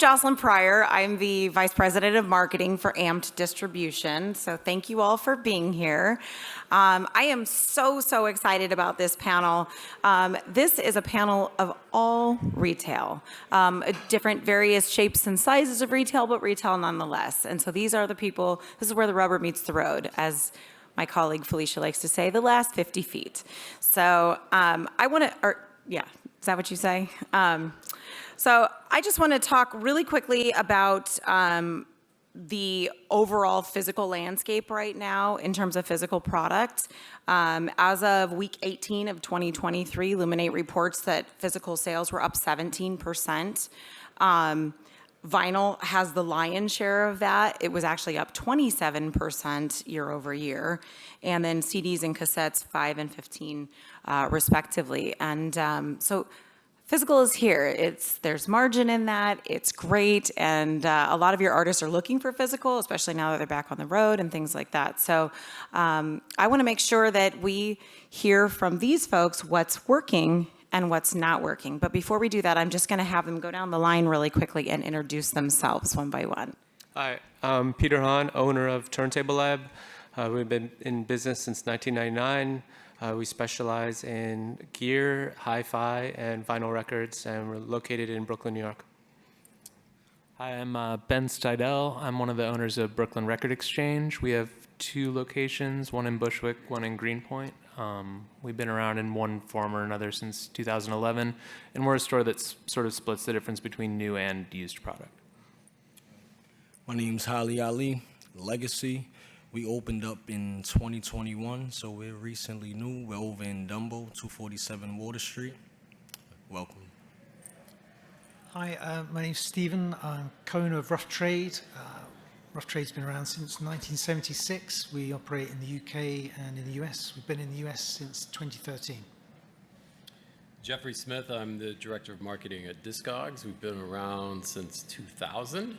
I'm Jocelynn Pryor. I'm the Vice President of Marketing for Amped Distribution. So thank you all for being here. I am so excited about this panel. This is a panel of all retail, different various shapes and sizes of retail, but retail nonetheless. And so these are the people, this is where the rubber meets the road, as my colleague Felicia likes to say, the last 50 feet. So I want to, yeah, is that what you say? So I just want to talk really quickly about the overall physical landscape right now in terms of physical product. As of week 18 of 2023, Luminate reports that physical sales were up 17%. Vinyl has the lion's share of that. It was actually up 27% year over year. And then CDs and cassettes, 5 and 15 respectively. And so physical is here. There's margin in that. It's great. And a lot of your artists are looking for physical, especially now that they're back on the road and things like that. So I want to make sure that we hear from these folks what's working and what's not working. But before we do that, I'm just going to have them go down the line really quickly and introduce themselves one by one. Hi, I'm Peter Hahn, owner of Turntable Lab. We've been in business since 1999. We specialize in gear, hi-fi, and vinyl records, and we're located in Brooklyn, New York. Hi, I'm Ben Steidel. I'm one of the owners of Brooklyn Record Exchange. We have 2 locations, one in Bushwick, one in Greenpoint. We've been around in one form or another since 2011, and we're a store that sort of splits the difference between new and used product. My name's Haile, Legacy. We opened up in 2021, so we're recently new. We're over in Dumbo, 247 Water Street. Welcome. Hi, my name's Stephen. I'm co-owner of Rough Trade. Rough Trade's been around since 1976. We operate in the UK and in the US. We've been in the US since 2013. Jeffrey Smith, I'm the Director of Marketing at Discogs. We've been around since 2000.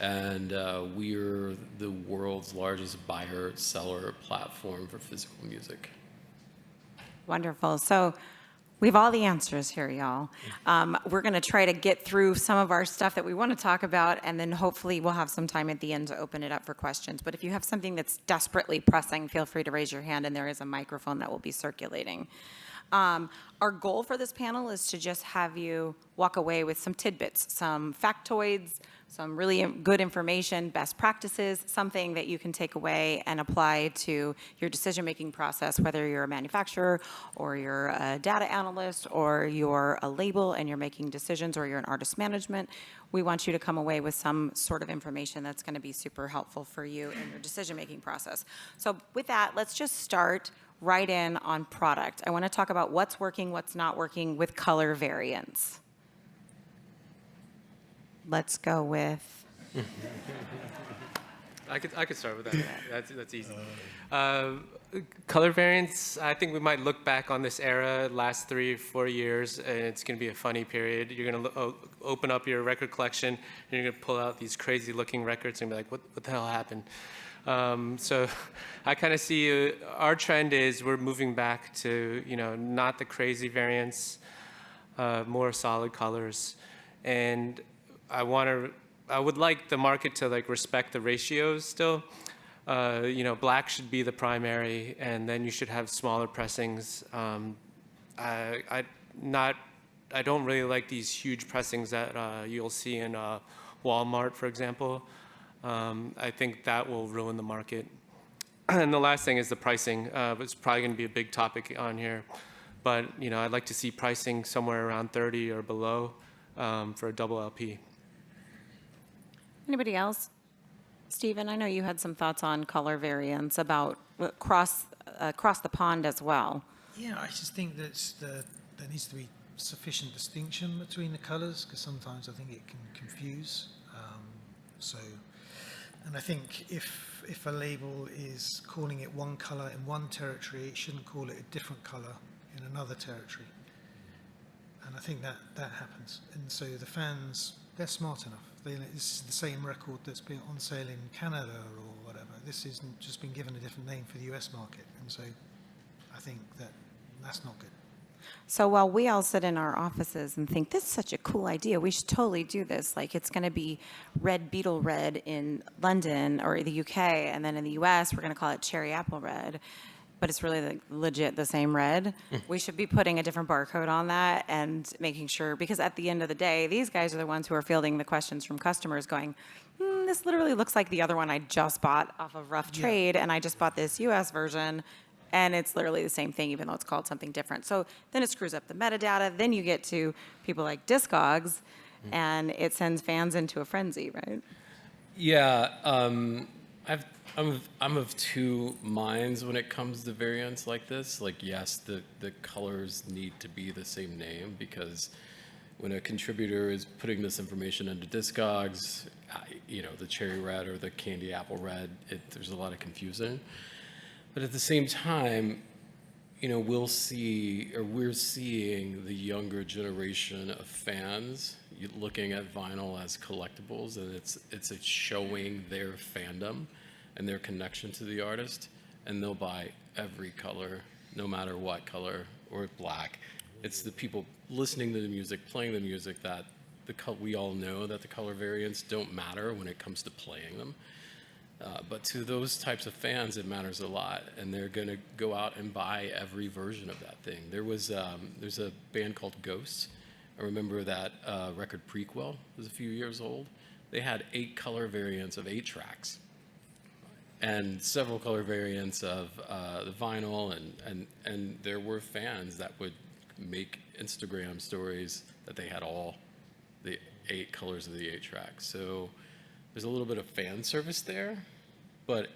And we're the world's largest buyer-seller platform for physical music. Wonderful. So we have all the answers here, y'all. We're going to try to get through some of our stuff that we want to talk about, and then hopefully we'll have some time at the end to open it up for questions. But if you have something that's desperately pressing, feel free to raise your hand, and there is a microphone that will be circulating. Our goal for this panel is to just have you walk away with some tidbits, some factoids, some really good information, best practices, something that you can take away and apply to your decision-making process, whether you're a manufacturer or you're a data analyst or you're a label and you're making decisions or you're an artist management. We want you to come away with some sort of information that's going to be super helpful for you in your decision-making process. So with that, let's just start right in on product. I want to talk about what's working, what's not working with color variants. Let's go with. I could start with that. That's easy. Color variants. I think we might look back on this era, last 3 or 4 years, and it's going to be a funny period. You're going to open up your record collection, and you're going to pull out these crazy-looking records and be like, "What the hell happened?" So I kind of see our trend is we're moving back to not the crazy variants, more solid colors, and I would like the market to respect the ratios still. Black should be the primary, and then you should have smaller pressings. I don't really like these huge pressings that you'll see in Walmart, for example. I think that will ruin the market. And the last thing is the pricing. It's probably going to be a big topic on here, but I'd like to see pricing somewhere around 30 or below for a double LP. Anybody else? Stephen, I know you had some thoughts on color variants about across the pond as well. Yeah, I just think that there needs to be sufficient distinction between the colors, because sometimes I think it can confuse. And I think if a label is calling it one color in one territory, it shouldn't call it a different color in another territory. And I think that happens. And so the fans, they're smart enough. This is the same record that's been on sale in Canada or whatever. This isn't just been given a different name for the US market. And so I think that's not good. So while we all sit in our offices and think, this is such a cool idea, we should totally do this. Like, it's going to be red beetle red in London or the UK, and then in the US, we're going to call it cherry apple red. But it's really legit the same red. We should be putting a different barcode on that and making sure, because at the end of the day, these guys are the ones who are fielding the questions from customers going, this literally looks like the other one I just bought off of Rough Trade, and I just bought this US version. And it's literally the same thing, even though it's called something different. So then it screws up the metadata. Then you get to people like Discogs, and it sends fans into a frenzy, right? Yeah, I'm of two minds when it comes to variants like this. Like, yes, the colors need to be the same name, because when a contributor is putting this information into Discogs, the cherry red or the candy apple red, there's a lot of confusion. But at the same time, we're seeing the younger generation of fans looking at vinyl as collectibles, and it's showing their fandom and their connection to the artist, and they'll buy every color, no matter what color, or black. It's the people listening to the music, playing the music, that we all know that the color variants don't matter when it comes to playing them. But to those types of fans, it matters a lot, and they're going to go out and buy every version of that thing. There's a band called Ghosts. I remember that record Prequel was a few years old. They had 8 color variants of 8 tracks, and several color variants of the vinyl, and there were fans that would make Instagram stories that they had all the 8 colors of the 8 tracks. So there's a little bit of fan service there, but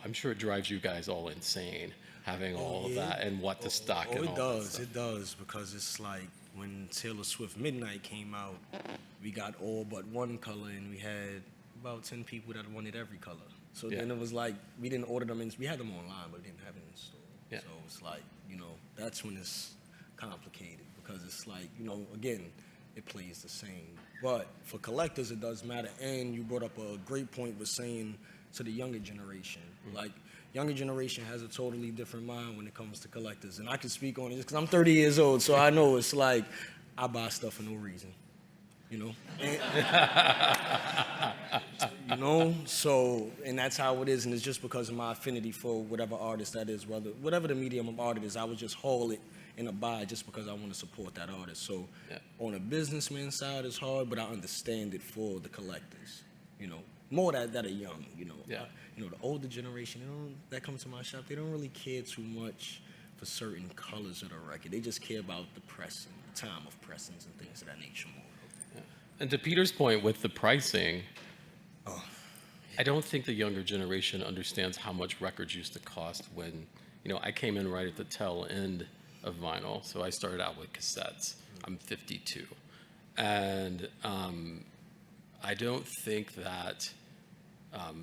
I'm sure it drives you guys all insane having all of that and what to stock and all that stuff. It does, because it's like when Taylor Swift Midnight came out, we got all but one color, and we had about 10 people that wanted every color. So then it was like, we didn't order them we had them online, but we didn't have it in store. Yeah. So it's like, that's when it's complicated, because it's like, again, it plays the same. But for collectors, it does matter. And you brought up a great point with saying to the younger generation, like, younger generation has a totally different mind when it comes to collectors. And I can speak on it because I'm 30 years old, so I know it's like, I buy stuff for no reason, And, so, and that's how it is, and it's just because of my affinity for whatever artist that is, whatever the medium of art it is, I would just haul it in a buy just because I want to support that artist. So on a businessman side, it's hard, but I understand it for the collectors, more that are young, the older generation, that come to my shop, they don't really care too much for certain colors of the record. They just care about the pressing, the time of pressings and things of that nature more. Yeah. And to Peter's point with the pricing, I don't think the younger generation understands how much records used to cost when, I came in right at the tail end of vinyl. So I started out with cassettes. I'm 52. And I don't think that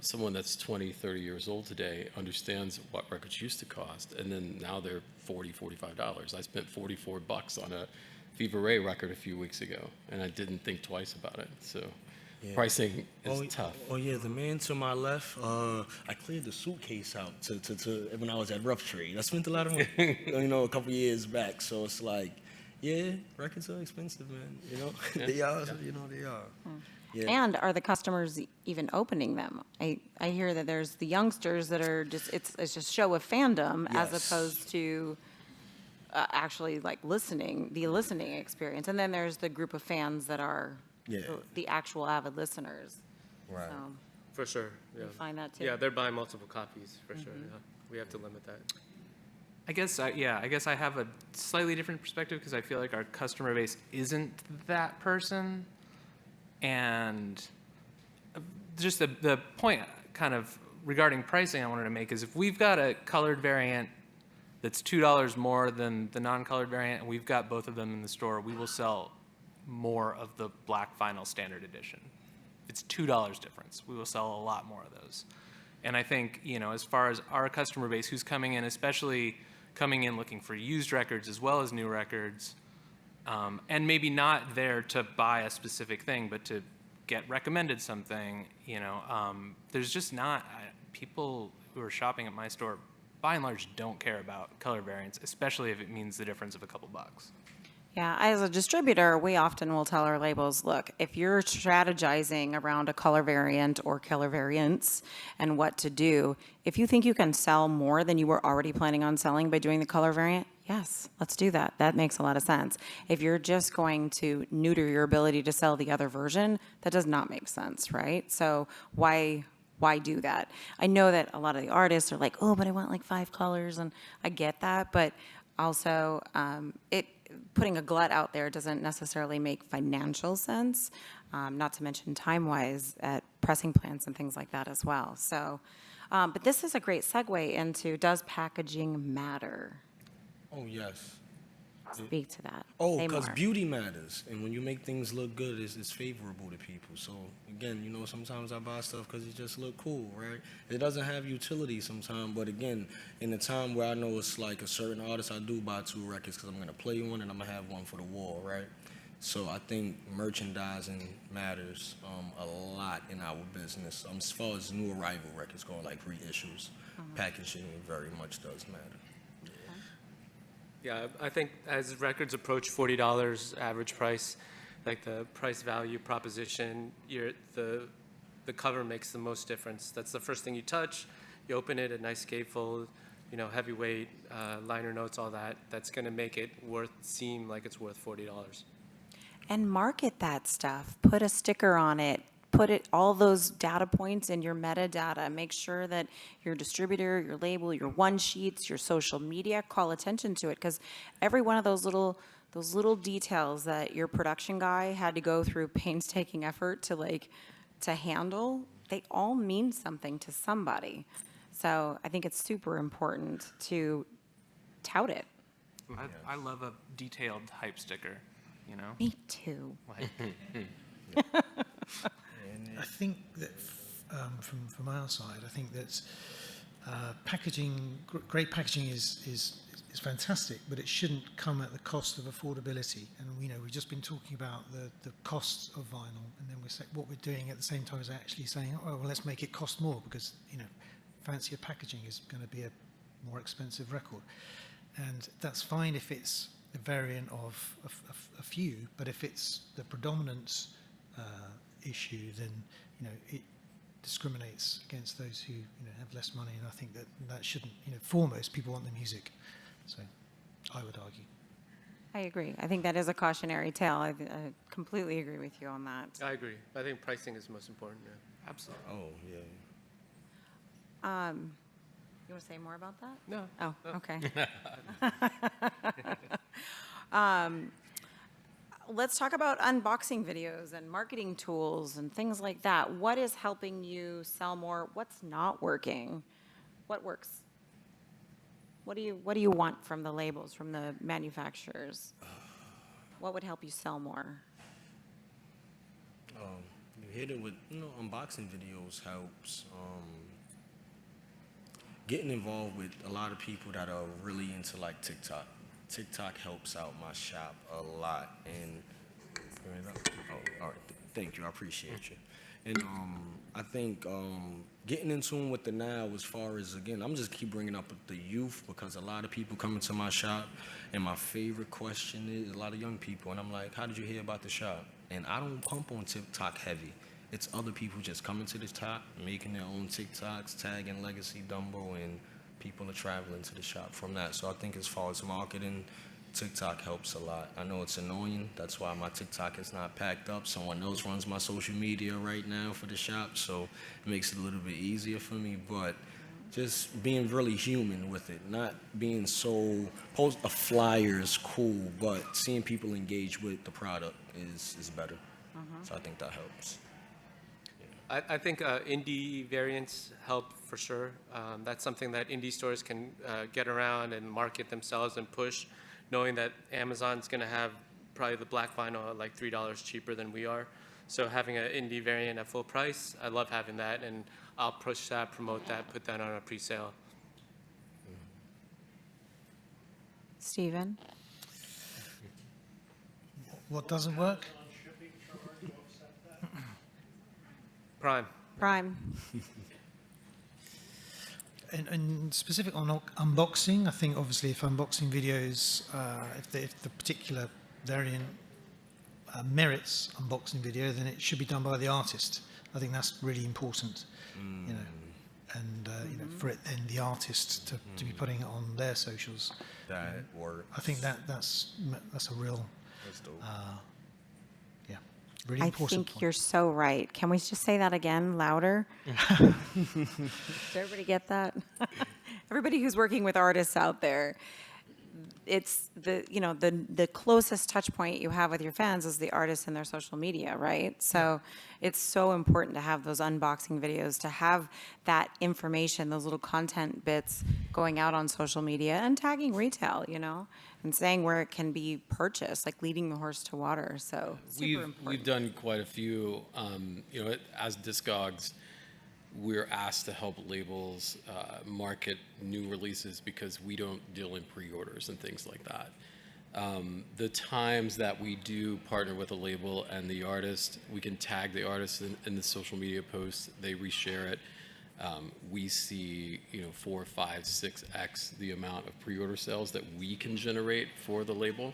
someone that's 20, 30 years old today understands what records used to cost. And then now they're $40, $45. I spent $44 on a Viva Ray record a few weeks ago, and I didn't think twice about it. So pricing is tough. Oh yeah, the man to my left, I cleared the suitcase out to when I was at Rough Trade. I spent a lot of money, a couple years back. So it's like, records are expensive, man. They are, they are. Yeah. And are the customers even opening them? I hear that there's the youngsters that are just, it's just show of fandom as opposed to actually like the listening experience. And then there's the group of fans that are the actual avid listeners. Right. So For sure. Yeah. you find that too. Yeah, they're buying multiple copies for sure. Yeah. We have to limit that. I guess I have a slightly different perspective because I feel like our customer base isn't that person. And just the point kind of regarding pricing I wanted to make is if we've got a colored variant that's $2 more than the non-colored variant, and we've got both of them in the store, we will sell more of the black vinyl standard edition. If it's $2 difference, we will sell a lot more of those. And I think, as far as our customer base who's coming in, especially coming in looking for used records as well as new records, and maybe not there to buy a specific thing, but to get recommended something, there's just not, people who are shopping at my store by and large don't care about color variants, especially if it means the difference of a couple bucks. Yeah, as a distributor, we often will tell our labels, look, if you're strategizing around a color variant or color variants and what to do, if you think you can sell more than you were already planning on selling by doing the color variant, yes, let's do that. That makes a lot of sense. If you're just going to neuter your ability to sell the other version, that does not make sense, right? So why do that? I know that a lot of the artists are like, oh, but I want like 5 colors, and I get that, but also putting a glut out there doesn't necessarily make financial sense, not to mention time-wise at pressing plants and things like that as well. So, but this is a great segue into, does packaging matter? Oh, yes. Speak to that. Oh, Say because more. beauty matters, and when you make things look good, it's favorable to people. So again, you know, sometimes I buy stuff because it just look cool, right? It doesn't have utility sometimes, but again, in the time where I know it's like a certain artist, I do buy 2 records because I'm gonna play one and I'm gonna have one for the wall, right? So I think merchandising matters a lot in our business. As far as new arrival records going, like reissues, packaging very much does matter. Yeah, I think as records approach $40 average price, like the price value proposition, the cover makes the most difference. That's the first thing you touch. You open it, a nice gatefold, you know, heavyweight, liner notes, all that. That's going to make it seem like it's worth $40. And market that stuff. Put a sticker on it. Put all those data points in your metadata. Make sure that your distributor, your label, your one sheets, your social media call attention to it, because every one of those little details that your production guy had to go through painstaking effort to handle, they all mean something to somebody. So I think it's super important to tout it. I love a detailed hype sticker, you know? Me too. I think that from our side, I think that packaging, great packaging is fantastic, but it shouldn't come at the cost of affordability. And you know, we've just been talking about the costs of vinyl, and then what we're doing at the same time is actually saying, oh, well, let's make it cost more, because you know, fancier packaging is going to be a more expensive record, and that's fine if it's a variant of a few, but if it's the predominant issue, then you know it discriminates against those who have less money, and I think that shouldn't. Foremost, people want the music, so I would argue. I agree. I think that is a cautionary tale. I completely agree with you on that. I agree. I think pricing is most important. Yeah. Absolutely. Oh, yeah. You want to say more about that? No. Oh, okay. Let's talk about unboxing videos and marketing tools and things like that. What is helping you sell more? What's not working? What works? What do you want from the labels, from the manufacturers? What would help you sell more? You hit it with, unboxing videos helps. Getting involved with a lot of people that are really into like TikTok. TikTok helps out my shop a lot, and all right, thank you, I appreciate you. And I think getting in tune with the now, as far as, again, I'm just keep bringing up the youth, because a lot of people come into my shop, and my favorite question is a lot of young people, and I'm like, how did you hear about the shop? And I don't pump on TikTok heavy. It's other people just coming to the top, making their own TikToks, tagging Legacy Dumbo, and people are traveling to the shop from that. So I think as far as marketing, TikTok helps a lot. I know it's annoying. That's why my TikTok is not packed up. Someone else runs my social media right now for the shop, so it makes it a little bit easier for me. But just being really human with it, not being so, post a flyer is cool, but seeing people engage with the product is better. So I think that helps. I think indie variants help for sure. That's something that indie stores can get around and market themselves and push, knowing that Amazon's going to have probably the black vinyl at like $3 cheaper than we are. So having an indie variant at full price, I love having that, and I'll push that, promote that, put that on a pre-sale. Stephen? What doesn't work? Prime. Prime. And specific on unboxing, I think obviously if unboxing videos, if the particular variant merits unboxing video, then it should be done by the artist. I think that's really important, you know, and for it then the artist to be putting it on their socials. That works. I think that's a real, That's dope. yeah, really I important think point. you're so right. Can we just say that again, louder? Does everybody get that? Everybody who's working with artists out there, it's the closest touch point you have with your fans is the artist and their social media, right? So it's so important to have those unboxing videos, to have that information, those little content bits going out on social media and tagging retail, and saying where it can be purchased, like leading the horse to water. So super important. We've done quite a few, as Discogs, we're asked to help labels market new releases because we don't deal in pre-orders and things like that. The times that we do partner with a label and the artist, we can tag the artist in the social media posts, they reshare it. We see 4, 5, 6x the amount of pre-order sales that we can generate for the label,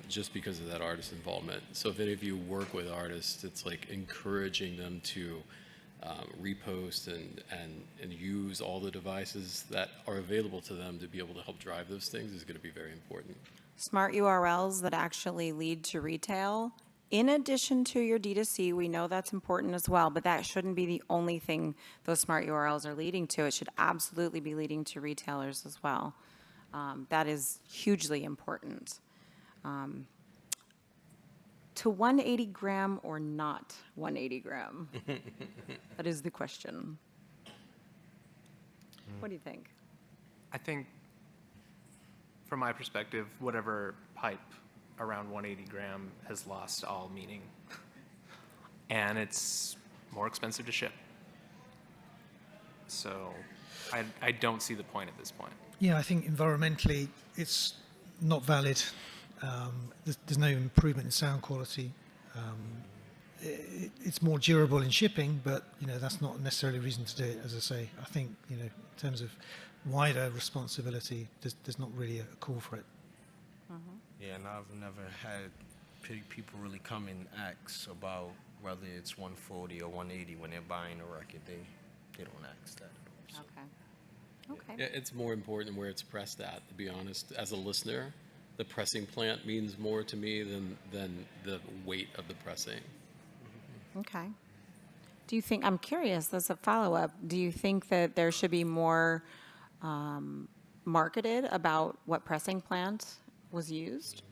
just because of that artist involvement. So if any of you work with artists, it's like encouraging them to repost and use all the devices that are available to them to be able to help drive those things is going to be very important. Smart URLs that actually lead to retail, in addition to your D2C, we know that's important as well, but that shouldn't be the only thing those smart URLs are leading to. It should absolutely be leading to retailers as well. That is hugely important. To 180 gram or not 180 gram? That is the question. What do you think? I think, from my perspective, whatever hype around 180 gram has lost all meaning. And it's more expensive to ship. So I don't see the point at this point. Yeah, I think environmentally it's not valid. There's no improvement in sound quality. It's more durable in shipping, but that's not necessarily a reason to do it. As I say, I think in terms of wider responsibility, there's not really a call for it. Yeah, and I've never had people really come and ask about whether it's 140 or 180 when they're buying a record. They don't ask that at all. So. Okay. Yeah, it's more important where it's pressed at, to be honest. As a listener, the pressing plant means more to me than the weight of the pressing. Okay. Do you think, I'm curious, as a follow-up, do you think that there should be more marketed about what pressing plant was used?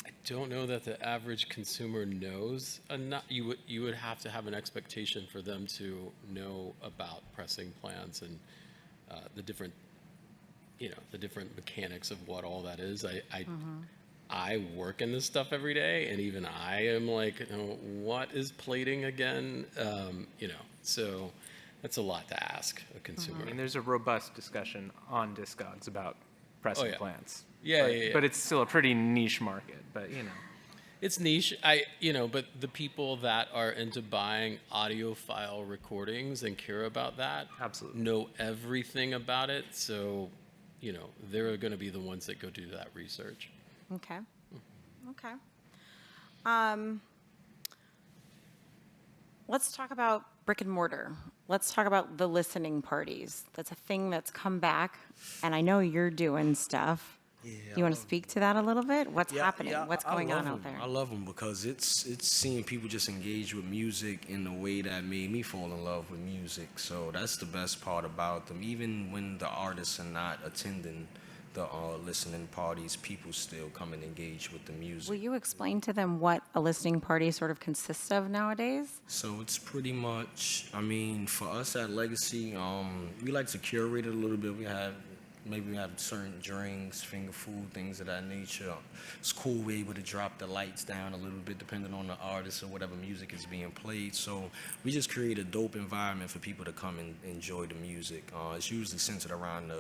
I don't know that the average consumer knows enough. You would have to have an expectation for them to know about pressing plants and the different mechanics of what all that is. I work in this stuff every day, and even I am like, what is plating again? So that's a lot to ask a consumer. I mean, there's a robust discussion on Discogs about pressing plants. Yeah. But it's still a pretty niche market, but It's niche. But the people that are into buying audiophile recordings and care about that Absolutely. know everything about it. So, they're going to be the ones that go do that research. Okay. Okay. Let's talk about brick and mortar. Let's talk about the listening parties. That's a thing that's come back, and I know you're doing stuff. Yeah, You want to speak to that a little bit? What's happening? Yeah, What's I going love on out them. there? I love them because it's seeing people just engage with music in a way that made me fall in love with music. So that's the best part about them. Even when the artists are not attending the listening parties, people still come and engage with the music. Will you explain to them what a listening party sort of consists of nowadays? So it's pretty much, for us at Legacy, we like to curate it a little bit. We have certain drinks, finger food, things of that nature. It's cool we're able to drop the lights down a little bit depending on the artist or whatever music is being played. So we just create a dope environment for people to come and enjoy the music. It's usually centered around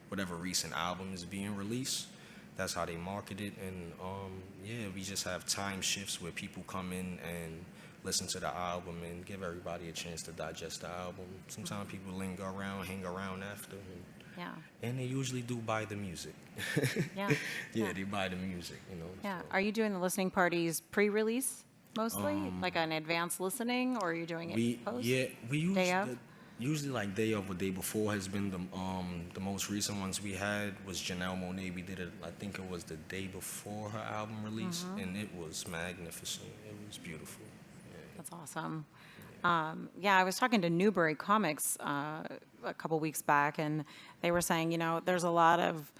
whatever recent album is being released. That's how they market it. And we just have time shifts where people come in and listen to the album and give everybody a chance to digest the album. Sometimes people linger around, hang around after, Yeah. and they usually do buy the music. Yeah. Yeah, they buy the music, you know. Yeah. so. Are you doing the listening parties pre-release mostly, like an advanced listening, or are you doing it post? We Day of? usually like day of or day before has been the most recent ones we had was Janelle Monáe. We did it, I think it was the day before her album release, and it was magnificent. It was beautiful. That's awesome. Yeah, I was talking to Newbury Comics a couple weeks back, and they were saying, there's a lot of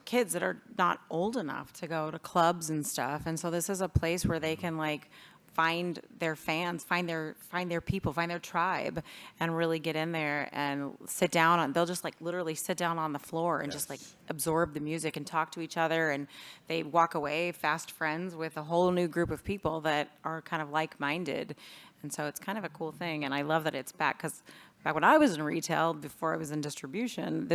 kids that are not old enough to go to clubs and stuff, and so this is a place where they can like find their fans, find their people, find their tribe, and really get in there and sit down on. They'll just like literally sit down on the floor and just like absorb the music and talk to each other, and they walk away fast friends with a whole new group of people that are kind of like-minded, and so it's kind of a cool thing. And I love that it's back because back when I was in retail, before I was in distribution,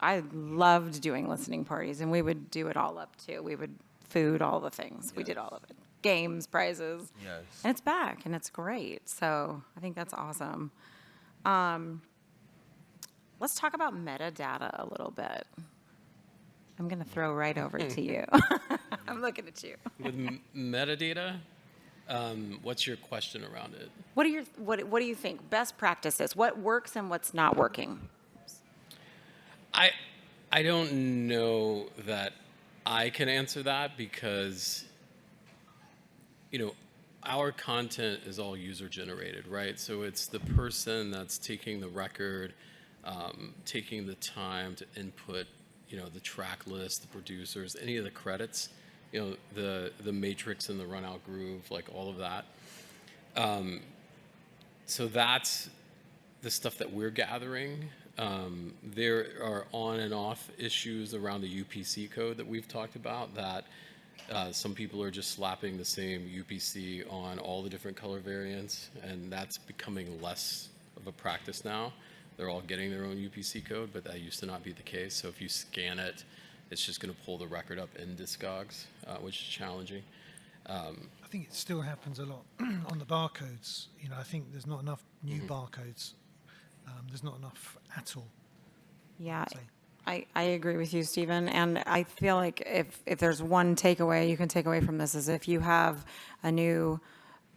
I loved doing listening parties, and we would do it all up too. We would food, all the things. We did all of it. Games, prizes. Yes. And it's back, and it's great. So I think that's awesome. Let's talk about metadata a little bit. I'm going to throw right over to you. I'm looking at you. With metadata, what's your question around it? What do you think? Best practices. What works and what's not working? I don't know that I can answer that because our content is all user generated, right? So it's the person that's taking the record, taking the time to input, the track list, the producers, any of the credits, the matrix and the run out groove, like all of that. So that's the stuff that we're gathering. There are on and off issues around the UPC code that we've talked about that some people are just slapping the same UPC on all the different color variants, and that's becoming less of a practice now. They're all getting their own UPC code, but that used to not be the case. So if you scan it, it's just going to pull the record up in Discogs, which is challenging. I think it still happens a lot on the barcodes. I think there's not enough new barcodes. There's not enough at all. Yeah, Say. I agree with you, Stephen. And I feel like if there's one takeaway you can take away from this is if you have a new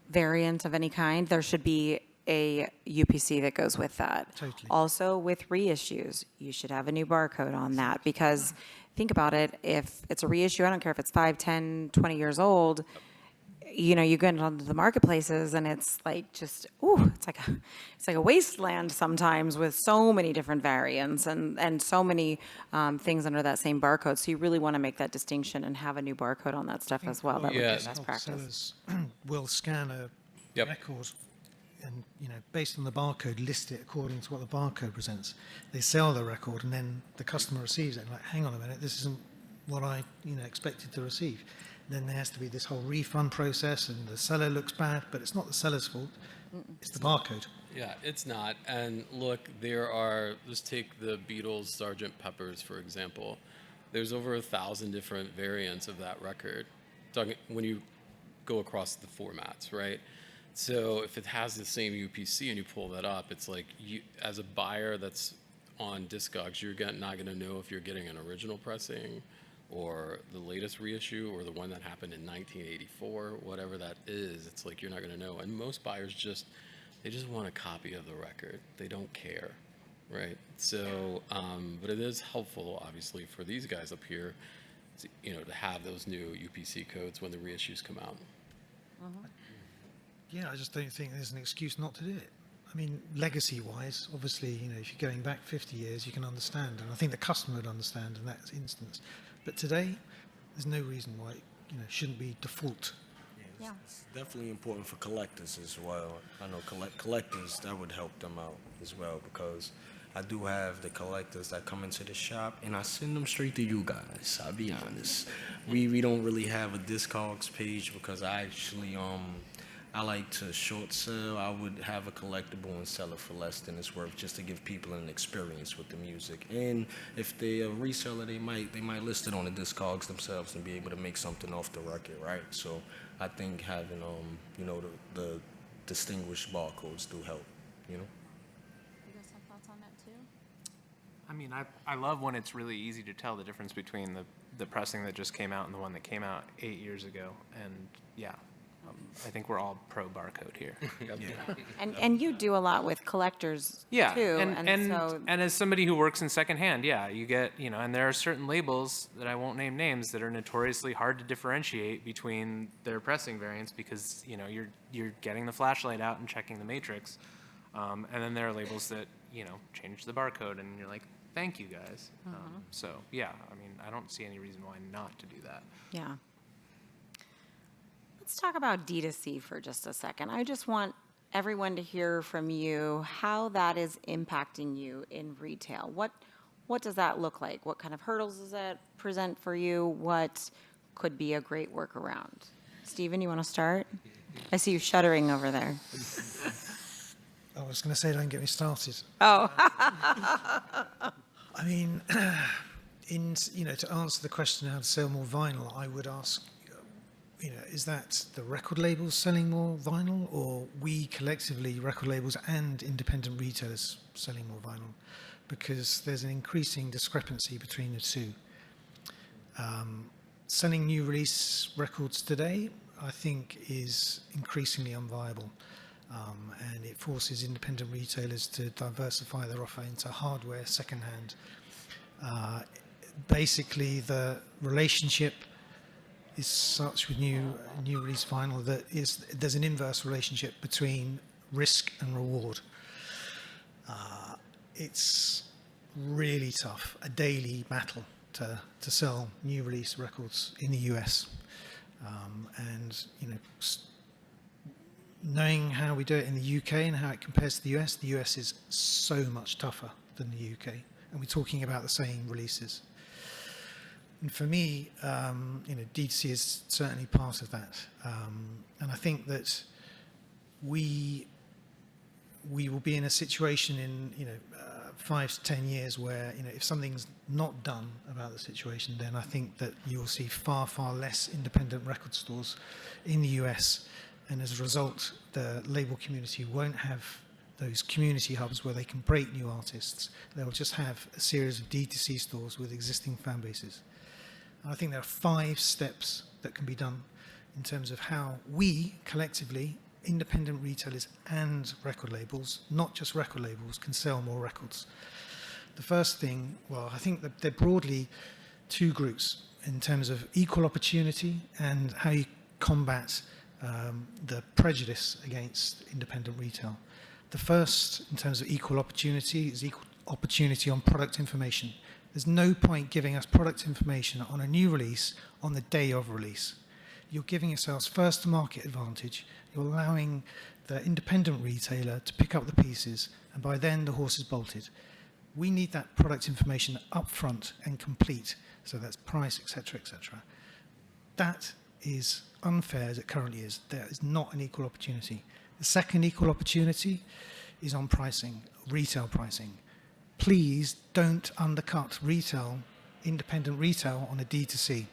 variant of any kind, there should be a UPC that goes with that. Totally. Also, with reissues, you should have a new barcode on that because think about it, if it's a reissue, I don't care if it's 5, 10, 20 years old, you get onto the marketplaces and it's like just, it's like a wasteland sometimes with so many different variants and so many things under that same barcode. So you really want to make that distinction and have a new barcode on that stuff as well. That would be best practice. Sellers will scan a Yep. record and, based on the barcode, list it according to what the barcode presents. They sell the record and then the customer receives it and like, hang on a minute, this isn't what I, expected to receive. Then there has to be this whole refund process and the seller looks bad, but it's not the seller's fault. It's the barcode. Yeah, it's not. And look, let's take the Beatles' Sgt. Pepper's, for example. There's over 1,000 different variants of that record. When you go across the formats, right? So if it has the same UPC and you pull that up, it's like as a buyer that's on Discogs, you're not going to know if you're getting an original pressing or the latest reissue or the one that happened in 1984, whatever that is. It's like you're not going to know. And most buyers just want a copy of the record. They don't care, right? So, but it is helpful, obviously, for these guys up here, to have those new UPC codes when the reissues come out. Yeah, I just don't think there's an excuse not to do it. I mean, legacy-wise, obviously, if you're going back 50 years, you can understand, and I think the customer would understand in that instance. But today, there's no reason why it, shouldn't be default. Yeah. It's definitely important for collectors as well. I know collectors, that would help them out as well because I do have the collectors that come into the shop and I send them straight to you guys. I'll be honest. We don't really have a Discogs page because I actually I like to short sell. I would have a collectible and sell it for less than it's worth just to give people an experience with the music. And if they're a reseller, they might list it on the Discogs themselves and be able to make something off the record, right? So I think having, the distinguished barcodes do help, You guys have thoughts on that too? I mean, I love when it's really easy to tell the difference between the pressing that just came out and the one that came out 8 years ago. And yeah, I think we're all pro barcode here. And you do a lot with collectors Yeah, too, and so as somebody who works in secondhand, yeah, you get, and there are certain labels that I won't name names that are notoriously hard to differentiate between their pressing variants because, you're getting the flashlight out and checking the matrix. And then there are labels that, change the barcode and you're like, thank you guys. So yeah, I mean, I don't see any reason why not to do that. yeah. Let's talk about D2C for just a second. I just want everyone to hear from you how that is impacting you in retail. What does that look like? What kind of hurdles does that present for you? What could be a great workaround? Stephen, you want to start? I see you shuddering over there. I was going to say, don't get me started. Oh. I mean, to answer the question how to sell more vinyl, I would ask, is that the record labels selling more vinyl, or we collectively, record labels and independent retailers, selling more vinyl? Because there's an increasing discrepancy between the two. Selling new release records today, I think, is increasingly unviable. And it forces independent retailers to diversify their offer into hardware, secondhand. Basically, the relationship is such with new release vinyl that there's an inverse relationship between risk and reward. It's really tough, a daily battle to sell new release records in the US. And knowing how we do it in the UK and how it compares to the US is so much tougher than the UK, and we're talking about the same releases. And for me, D2C is certainly part of that. And I think that we will be in a situation in 5 to 10 years where if something's not done about the situation, then I think that you will see far, far less independent record stores in the US. And as a result, the label community won't have those community hubs where they can break new artists. They'll just have a series of D2C stores with existing fan bases. I think there are 5 steps that can be done in terms of how we collectively, independent retailers and record labels, not just record labels, can sell more records. The first thing, I think that they're broadly 2 groups in terms of equal opportunity and how you combat the prejudice against independent retail. The first, in terms of equal opportunity, is equal opportunity on product information. There's no point giving us product information on a new release on the day of release. You're giving yourselves first to market advantage. You're allowing the independent retailer to pick up the pieces, and by then the horse is bolted. We need that product information upfront and complete, so that's price, etc., etc. That is unfair as it currently is. There is not an equal opportunity. The second equal opportunity is on pricing, retail pricing. Please don't undercut retail, independent retail on a D2C.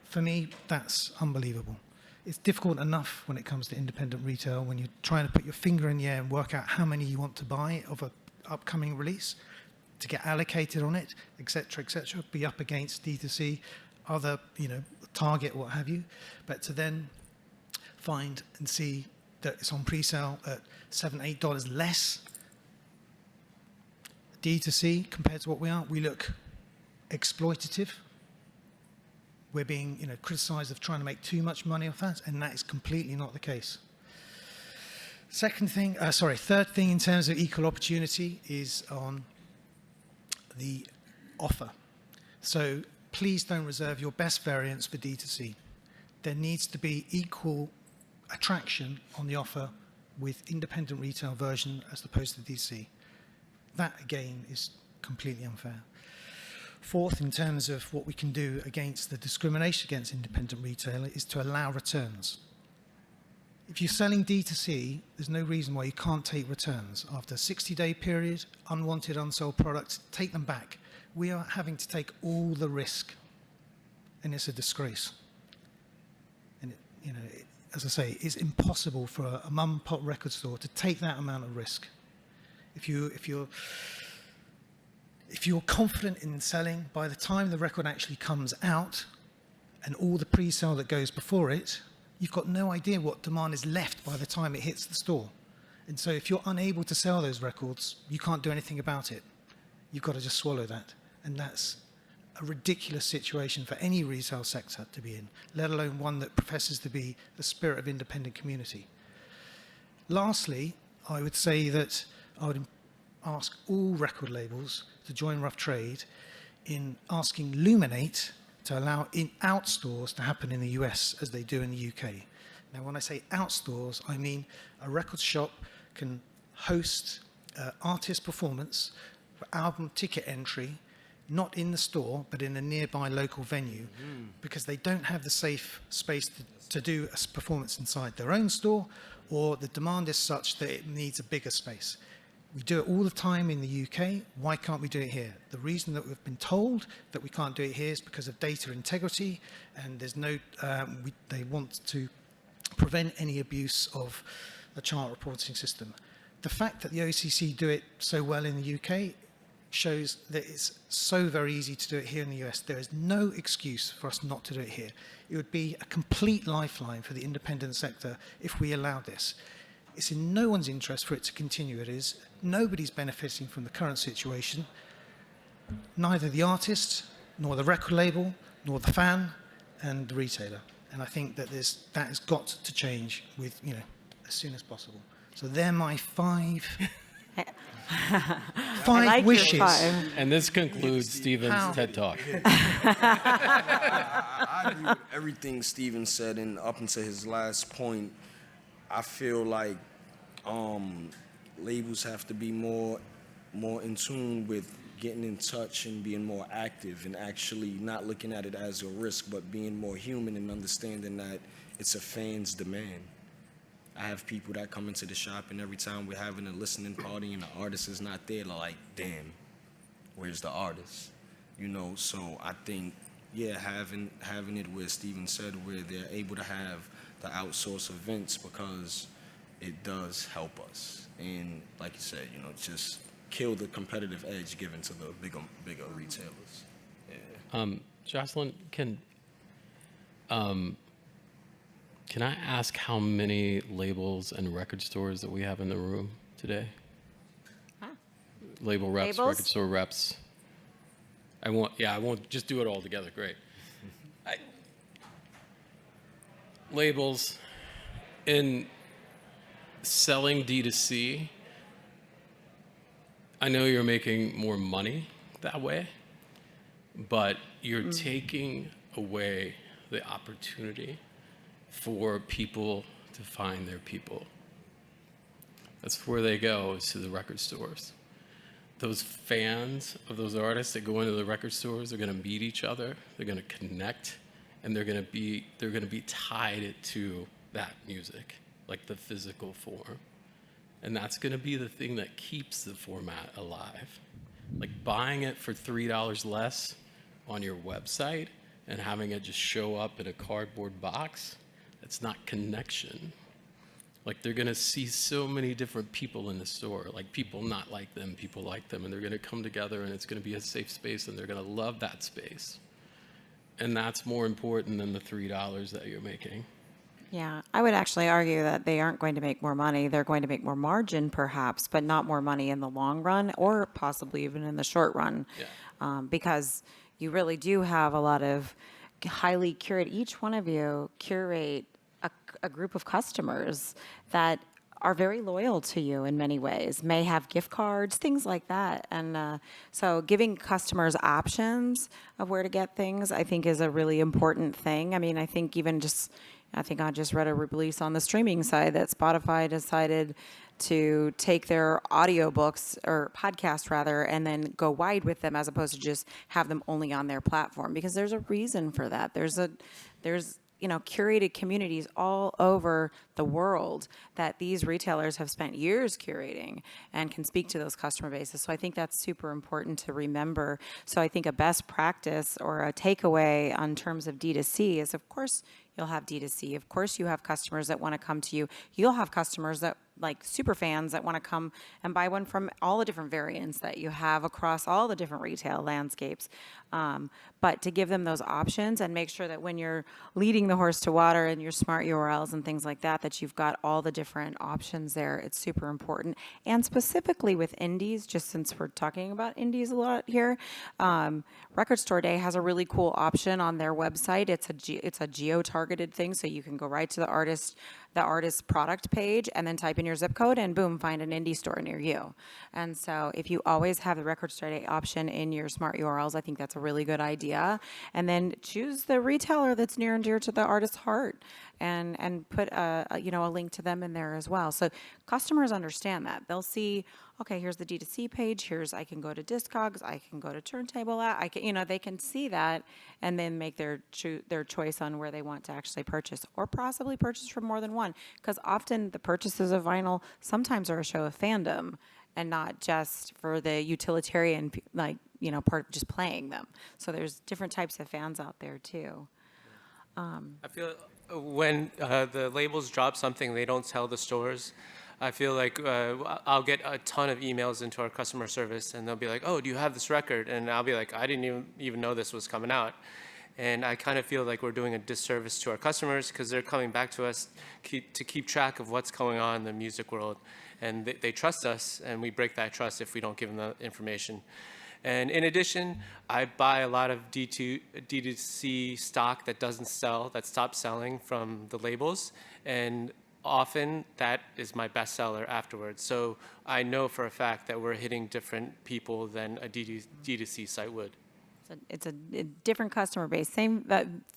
For me, that's unbelievable. It's difficult enough when it comes to independent retail when you're trying to put your finger in the air and work out how many you want to buy of an upcoming release, to get allocated on it, etc., be up against D2C, other, Target, what have you, but to then find and see that it's on pre-sale at $7, $8 less D2C compared to what we look exploitative. We're being, criticised of trying to make too much money off that, and that is completely not the case. Third thing in terms of equal opportunity is on the offer. So please don't reserve your best variants for D2C. There needs to be equal attraction on the offer with independent retail version as opposed to D2C. That, again, is completely unfair. Fourth, in terms of what we can do against the discrimination against independent retailer, is to allow returns. If you're selling D2C, there's no reason why you can't take returns. After a 60-day period, unwanted, unsold products, take them back. We are having to take all the risk, and it's a disgrace. And You know, as I say, it's impossible for a mum and pop record store to take that amount of risk. If you're confident in selling, by the time the record actually comes out and all the pre-sale that goes before it, you've got no idea what demand is left by the time it hits the store. And so if you're unable to sell those records, you can't do anything about it. You've got to just swallow that. And that's a ridiculous situation for any retail sector to be in, let alone one that professes to be the spirit of independent community. Lastly, I would say that I would ask all record labels to join Rough Trade in asking Luminate to allow in-out stores to happen in the US as they do in the UK. Now, when I say out stores, I mean a record shop can host artist performance for album ticket entry, not in the store, but in a nearby local venue, because they don't have the safe space to do a performance inside their own store, or the demand is such that it needs a bigger space. We do it all the time in the UK. Why can't we do it here? The reason that we've been told that we can't do it here is because of data integrity, and there's no, they want to prevent any abuse of the chart reporting system. The fact that the OCC do it so well in the UK shows that it's so very easy to do it here in the US. There is no excuse for us not to do it here. It would be a complete lifeline for the independent sector if we allowed this. It's in no one's interest for it to continue. It is. Nobody's benefiting from the current situation. Neither the artist, nor the record label, nor the fan, and the retailer. And I think that that has got to change with, as soon as possible. So they're my five like wishes. your 5. And this concludes Stephen's How? TED Talk. I agree with everything Steven said, and up until his last point, I feel like labels have to be more in tune with getting in touch and being more active and actually not looking at it as a risk, but being more human and understanding that it's a fan's demand. I have people that come into the shop, and every time we're having a listening party and the artist is not there, they're like, damn, where's the artist? So I think, having it where Steven said, where they're able to have the outsource events, because it does help us. And like you said, just kill the competitive edge given to the bigger retailers. Yeah. Jocelynn, can I ask how many labels and record stores that we have in the room today? Huh. Label reps, Labels? record store reps. I won't just do it all together. Great. Labels in selling D2C. I know you're making more money that way, but you're taking away the opportunity for people to find their people. That's where they go, is to the record stores. Those fans of those artists that go into the record stores are going to meet each other, they're going to connect, and they're going to be tied to that music, like the physical form. And that's going to be the thing that keeps the format alive. Like buying it for $3 less on your website and having it just show up in a cardboard box, that's not connection. Like they're going to see so many different people in the store, like people not like them, people like them, and they're going to come together, and it's going to be a safe space, and they're going to love that space. And that's more important than the $3 that you're making. Yeah, I would actually argue that they aren't going to make more money. They're going to make more margin, perhaps, but not more money in the long run, or possibly even in the short run. Yeah. Because you really do have a lot of highly curated, each one of you curate a group of customers that are very loyal to you in many ways, may have gift cards, things like that. And so giving customers options of where to get things, I think, is a really important thing. I mean, I think I just read a release on the streaming side that Spotify decided to take their audiobooks, or podcasts rather, and then go wide with them as opposed to just have them only on their platform, because there's a reason for that. There's curated communities all over the world that these retailers have spent years curating and can speak to those customer bases. So I think that's super important to remember. So I think a best practice or a takeaway on terms of D2C is, of course, You'll have D2C. Of course, you have customers that want to come to you. You'll have customers that, like super fans, that want to come and buy one from all the different variants that you have across all the different retail landscapes. But to give them those options and make sure that when you're leading the horse to water and your smart URLs and things like that, that you've got all the different options there, it's super important. And specifically with indies, just since we're talking about indies a lot here, Record Store Day has a really cool option on their website. It's a geo-targeted thing, so you can go right to the artist product page and then type in your zip code and boom, find an indie store near you. And so if you always have the Record Store Day option in your smart URLs, I think that's a really good idea. And then choose the retailer that's near and dear to the artist's heart and put a link to them in there as well. So customers understand that. They'll see, okay, here's the D2C page, I can go to Discogs, I can go to Turntable, they can see that and then make their choice on where they want to actually purchase, or possibly purchase from more than one. Because often the purchases of vinyl sometimes are a show of fandom and not just for the utilitarian, part of just playing them. So there's different types of fans out there too. I feel when the labels drop something they don't tell the stores, I feel like I'll get a ton of emails into our customer service, and they'll be like, "Oh, do you have this record?" And I'll be like, "I didn't even know this was coming out." And I kind of feel like we're doing a disservice to our customers because they're coming back to us to keep track of what's going on in the music world, and they trust us, and we break that trust if we don't give them the information. And in addition, I buy a lot of D2C stock that doesn't sell, that stops selling from the labels, and often that is my bestseller afterwards. So I know for a fact that we're hitting different people than a D2C site would. It's a different customer base, same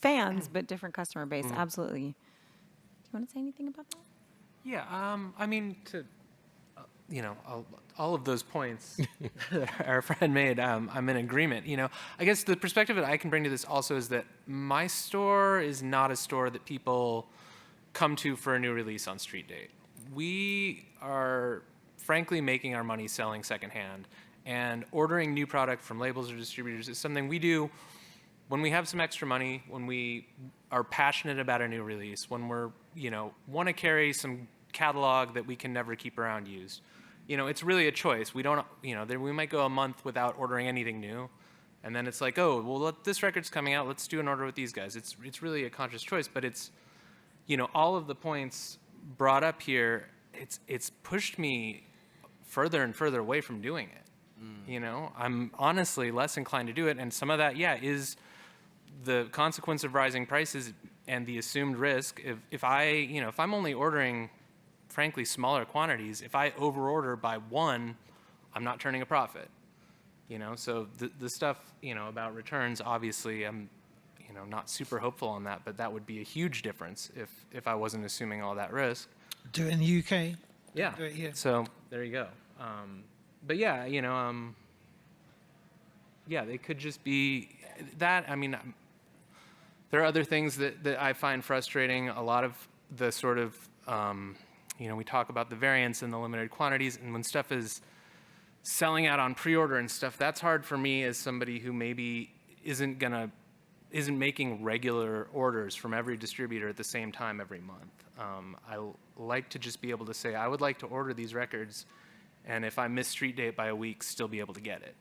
fans, but different customer base. Absolutely. Do you want to say anything about that? Yeah, I mean, all of those points that our friend made, I'm in agreement. I guess the perspective that I can bring to this also is that my store is not a store that people come to for a new release on street date. We are frankly making our money selling secondhand, and ordering new product from labels or distributors is something we do when we have some extra money, when we are passionate about a new release, when we're, want to carry some catalog that we can never keep around used. It's really a choice. We don't, we might go a month without ordering anything new, and then it's like, oh, well, this record's coming out, let's do an order with these guys. It's really a conscious choice, but it's, all of the points brought up here, it's pushed me further and further away from doing it. I'm honestly less inclined to do it, and some of that, is the consequence of rising prices and the assumed risk. If I'm only ordering, frankly, smaller quantities, if I overorder by one, I'm not turning a profit. So the stuff, about returns, obviously, I'm, not super hopeful on that, but that would be a huge difference if I wasn't assuming all that risk. Do it in the UK. Yeah. Do it here. So there you go. But yeah, they could just be that. I mean, there are other things that I find frustrating. A lot of the sort of, we talk about the variants and the limited quantities, and when stuff is selling out on pre-order and stuff, that's hard for me as somebody who maybe isn't making regular orders from every distributor at the same time every month. I like to just be able to say, I would like to order these records, and if I miss street date by a week, still be able to get it.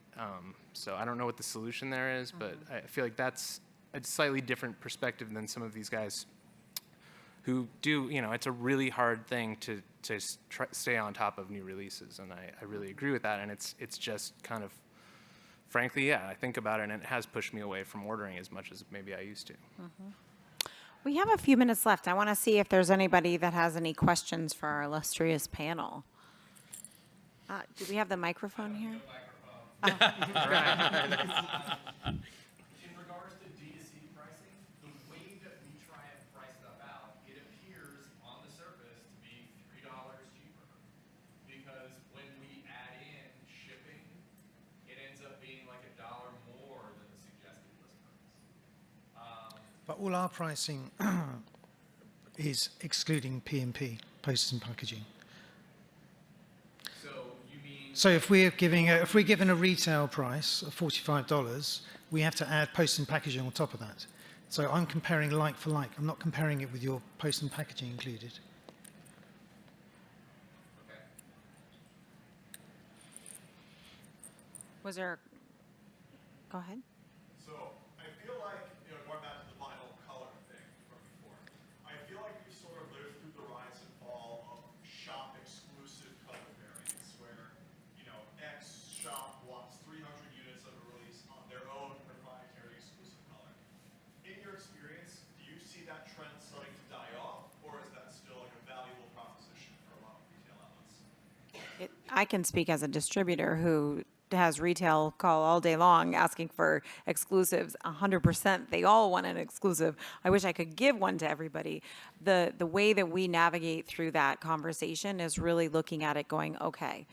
So I don't know what the solution there is, but I feel like that's a slightly different perspective than some of these guys who do, it's a really hard thing to stay on top of new releases, and I really agree with that, and it's just kind of, frankly, I think about it, and it has pushed me away from ordering as much as maybe I used to. We have a few minutes left. I want to see if there's anybody that has any questions for our illustrious panel. Do we have the microphone here? In regards to D2C pricing, the way that we try and price stuff out, it appears on the surface to be $3 cheaper. Because when we add in shipping, it ends up being like $1 more than the suggested list price. But all our pricing is excluding P&P, postage and packaging. So if we're given a retail price of $45, we have to add post and packaging on top of that. So I'm comparing like for like. I'm not comparing it with your post and packaging included. Was there, go ahead. So I feel like, going back to the vinyl color thing from before, I feel like we've sort of lived through the rise and fall of shop exclusive color variants where, X shop wants 300 units of a release on their own proprietary exclusive color. In your experience, do you see that trend starting to die off, or is that still like a valuable proposition for a lot of retail outlets? I can speak as a distributor who has retail call all day long asking for exclusives. 100%, they all want an exclusive. I wish I could give one to everybody. The way that we navigate through that conversation is really looking at it going, okay,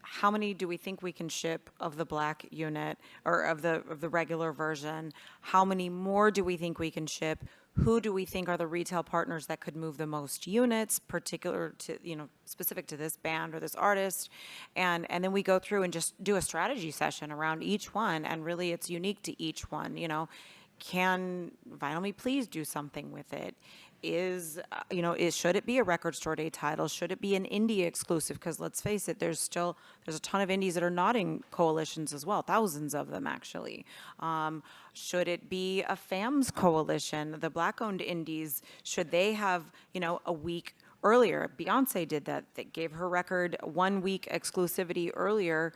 how many do we think we can ship of the black unit or of the regular version? How many more do we think we can ship? Who do we think are the retail partners that could move the most units, particular to, specific to this band or this artist? And then we go through and just do a strategy session around each one, and really it's unique to each one. Can Vinyl Me Please do something with it? Should it be a record store day title? Should it be an indie exclusive? Because let's face it, there's a ton of indies that are not in coalitions as well, thousands of them actually. Should it be a FAMS coalition, the black-owned indies? Should they have, a week earlier? Beyonce did that. They gave her record 1 week exclusivity earlier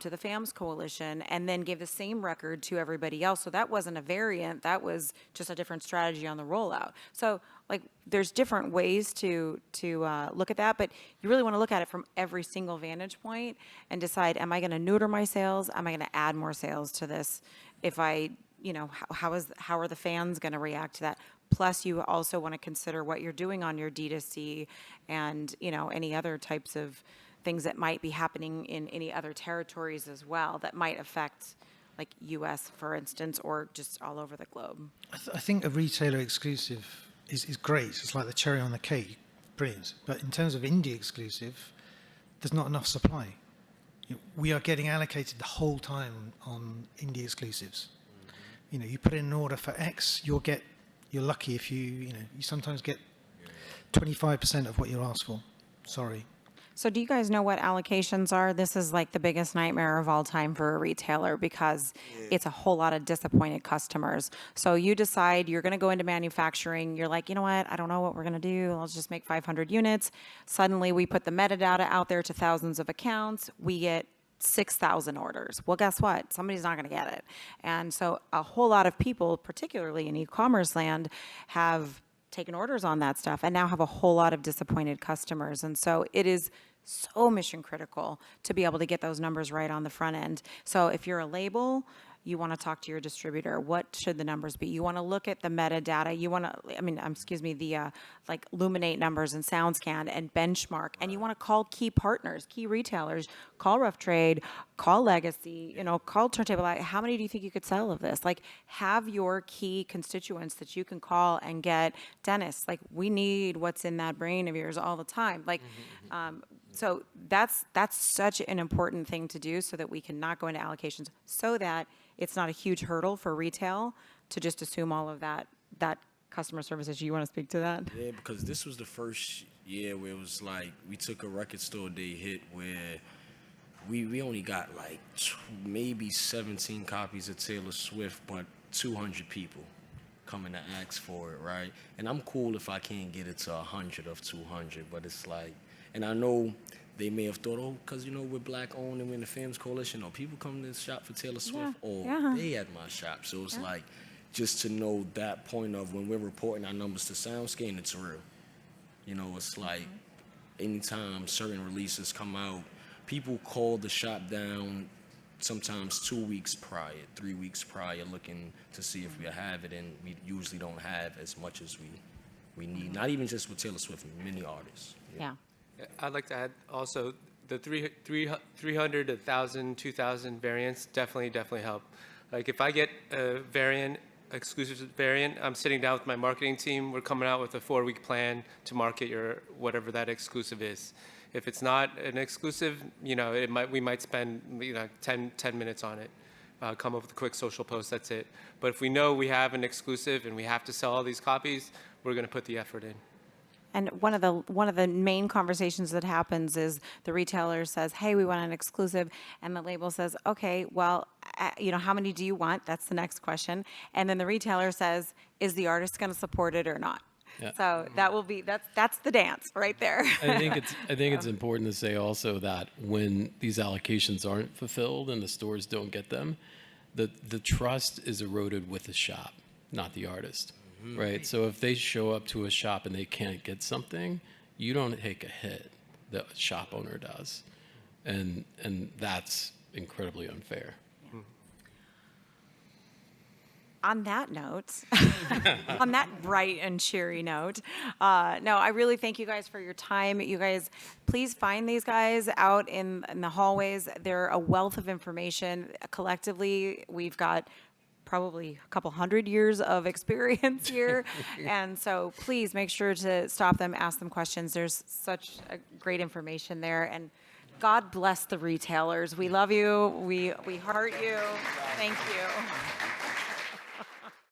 to the FAMS coalition, and then gave the same record to everybody else. So that wasn't a variant. That was just a different strategy on the rollout. So there's different ways to look at that, but you really want to look at it from every single vantage point and decide, am I going to neuter my sales? Am I going to add more sales to this? If I, how are the fans going to react to that? Plus, you also want to consider what you're doing on your D2C and, any other types of things that might be happening in any other territories as well that might affect, like US, for instance, or just all over the globe. I think a retailer exclusive is great. It's like the cherry on the cake, brilliant. But in terms of indie exclusive, there's not enough supply. We are getting allocated the whole time on indie exclusives. You put in an order for X, you're lucky if you sometimes get 25% of what you asked for. Sorry. So do you guys know what allocations are? This is like the biggest nightmare of all time for a retailer because it's a whole lot of disappointed customers. So you decide you're going to go into manufacturing. You're like, you know what? I don't know what we're going to do. Let's just make 500 units. Suddenly we put the metadata out there to thousands of accounts. We get 6,000 orders. Well, guess what? Somebody's not going to get it. And so a whole lot of people, particularly in e-commerce land, have taken orders on that stuff and now have a whole lot of disappointed customers. And so it is so mission critical to be able to get those numbers right on the front end. So if you're a label, you want to talk to your distributor. What should the numbers be? You want to look at the metadata. You want to, the Luminate numbers and SoundScan and benchmark. And you want to call key partners, key retailers. Call Rough Trade, call Legacy, call Turntable. How many do you think you could sell of this? Have your key constituents that you can call and get, Dennis, we need what's in that brain of yours all the time. So that's such an important thing to do so that we can not go into allocations, so that it's not a huge hurdle for retail to just assume all of that customer service issue. You want to speak to that? Yeah, because this was the first year where it was we took a record store day hit where we only got maybe 17 copies of Taylor Swift, but 200 people coming to ask for it, right? And I'm cool if I can't get it to 100 of 200, but it's and I know they may have thought, because, we're black owned and we're in the FAMS coalition, people come to the shop for Taylor Swift, they at my shop. So it's just to know that point of when we're reporting our numbers to SoundScan, it's real. It's anytime certain releases come out, people call the shop down sometimes 2 weeks prior, 3 weeks prior, looking to see if we have it, and we usually don't have as much as we need. Not even just with Taylor Swift, many artists. Yeah. I'd like to add also the 300, 1,000, 2,000 variants definitely help. If I get a variant, exclusive variant, I'm sitting down with my marketing team. We're coming out with a 4-week plan to market your whatever that exclusive is. If it's not an exclusive, we might spend 10 minutes on it. come up with a quick social post, that's it. But if we know we have an exclusive and we have to sell all these copies, we're going to put the effort in. And one of the main conversations that happens is the retailer says, "Hey, we want an exclusive," and the label says, "Okay, well, how many do you want?" That's the next question, and then the retailer says, "Is the artist going to support it or not?" Yeah. So that's the dance right there. I think it's important to say also that when these allocations aren't fulfilled and the stores don't get them, the trust is eroded with the shop, not the artist, right? So if they show up to a shop and they can't get something, you don't take a hit. The shop owner does, and that's incredibly unfair. On that note, on that bright and cheery note, no, I really thank you guys for your time. You guys, please find these guys out in the hallways. They're a wealth of information. Collectively, we've got probably a couple 100 years of experience here. And so please make sure to stop them, ask them questions. There's such a great information there. And God bless the retailers. We love you. We heart you. Thank you.